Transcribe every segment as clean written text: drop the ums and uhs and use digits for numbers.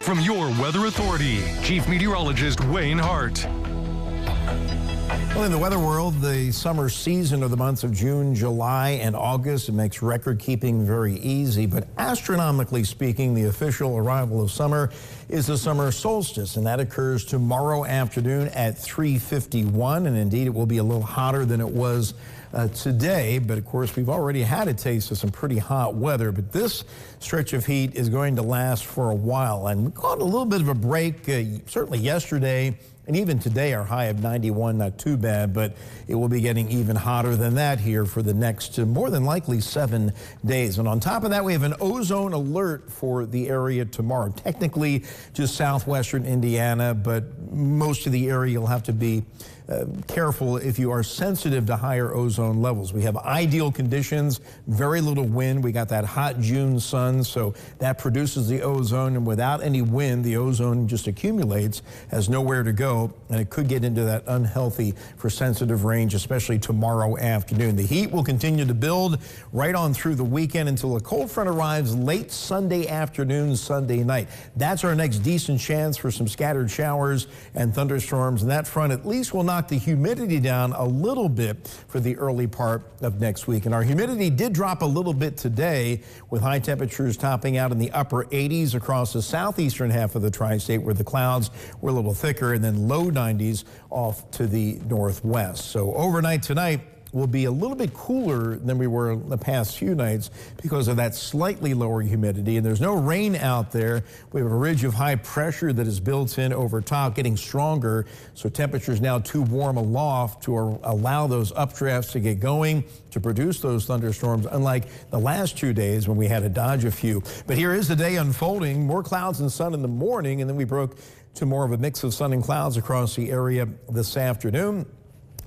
From your Weather Authority, Chief Meteorologist Wayne Hart. Well, in the weather world, the summer season of the months of June, July, and August, it makes record keeping very easy. But astronomically speaking, the official arrival of summer is the summer solstice, and that occurs tomorrow afternoon at 3:51. And indeed, it will be a little hotter than it was today. But of course, we've already had a taste of some pretty hot weather. But this stretch of heat is going to last for a while. And we caught a little bit of a break, certainly yesterday. And even today, our high of 91, not too bad, but it will be getting even hotter than that here for the next more than likely 7 days. And on top of that, we have an ozone alert for the area tomorrow. Technically just southwestern Indiana, but most of the area you'll have to be careful if you are sensitive to higher ozone levels. We have ideal conditions, very little wind. We got that hot June sun, so that produces the ozone, and without any wind, the ozone just accumulates, has nowhere to go, and it could get into that unhealthy for sensitive range, especially tomorrow afternoon. The heat will continue to build right on through the weekend until a cold front arrives late Sunday afternoon, Sunday night. That's our next decent chance for some scattered showers and thunderstorms, and that front at least will knock the humidity down a little bit for the early part of next week. And our humidity did drop a little bit today, with high temperatures topping out in the upper 80s across the southeastern half of the tri-state, where the clouds were a little thicker, and then low 90s off to the northwest. So overnight tonight will be a little bit cooler than we were the past few nights because of that slightly lower humidity, and there's no rain out there. We have a ridge of high pressure that is built in over top, getting stronger, so temperatures now too warm aloft to allow those updrafts to get going to produce those thunderstorms, unlike the last 2 days when we had to dodge a few. But here is the day unfolding. More clouds and sun in the morning, and then we broke to more of a mix of sun and clouds across the area this afternoon.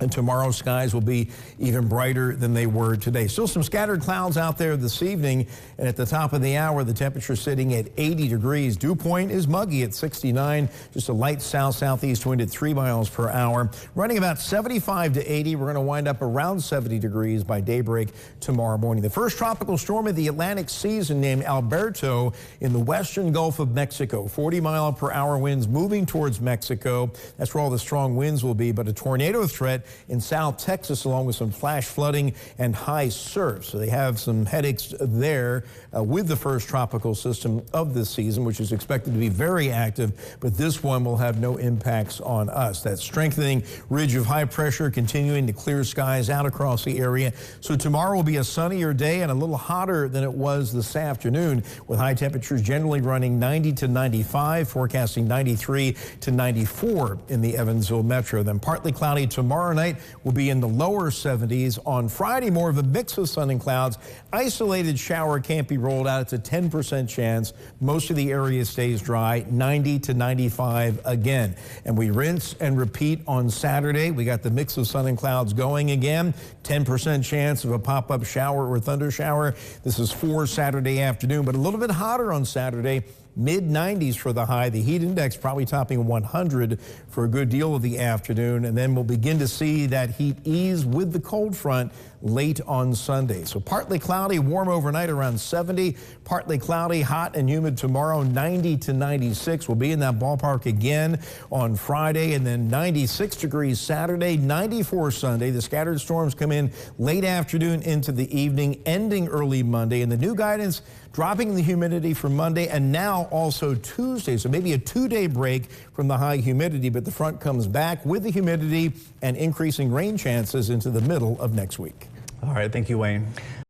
And tomorrow's skies will be even brighter than they were today. Still some scattered clouds out there this evening. And at the top of the hour, the temperature sitting at 80 degrees. Dew point is muggy at 69. Just a light south-southeast wind at 3 miles per hour. Running about 75 to 80. We're going to wind up around 70 degrees by daybreak tomorrow morning. The first tropical storm of the Atlantic season, named Alberto, in the western Gulf of Mexico. 40-mile-per-hour winds moving towards Mexico. That's where all the strong winds will be. But a tornado threat in South Texas, along with some flash flooding and high surf. So they have some headaches there with the first tropical system of this season, which is expected to be very active, but this one will have no impacts on us. That strengthening ridge of high pressure continuing to clear skies out across the area. So tomorrow will be a sunnier day and a little hotter than it was this afternoon, with high temperatures generally running 90 to 95, forecasting 93 to 94 in the Evansville metro. Then partly cloudy tomorrow night, will be in the lower 70s. On Friday, more of a mix of sun and clouds. Isolated shower can't be rolled out. It's a 10% chance. Most of the area stays dry, 90 to 95 again. And we rinse and repeat on Saturday. We got the mix of sun and clouds going again. 10% chance of a pop-up shower or thunder shower. This is for Saturday afternoon, but a little bit hotter on Saturday. Mid-90s for the high. The heat index probably topping 100 for a good deal of the afternoon. And then we'll begin to see that heat ease with the cold front late on Sunday. So partly cloudy, warm overnight around 70. Partly cloudy, hot and humid tomorrow, 90 to 96. We'll be in that ballpark again on Friday. And then 96 degrees Saturday, 94 Sunday. The scattered storms come in late afternoon into the evening, ending early Monday. And the new guidance dropping the humidity for Monday and now also Tuesday. So maybe a 2-day break from the high humidity, but the front comes back with the humidity and increasing rain chances into the middle of next week. All right, thank you, Wayne.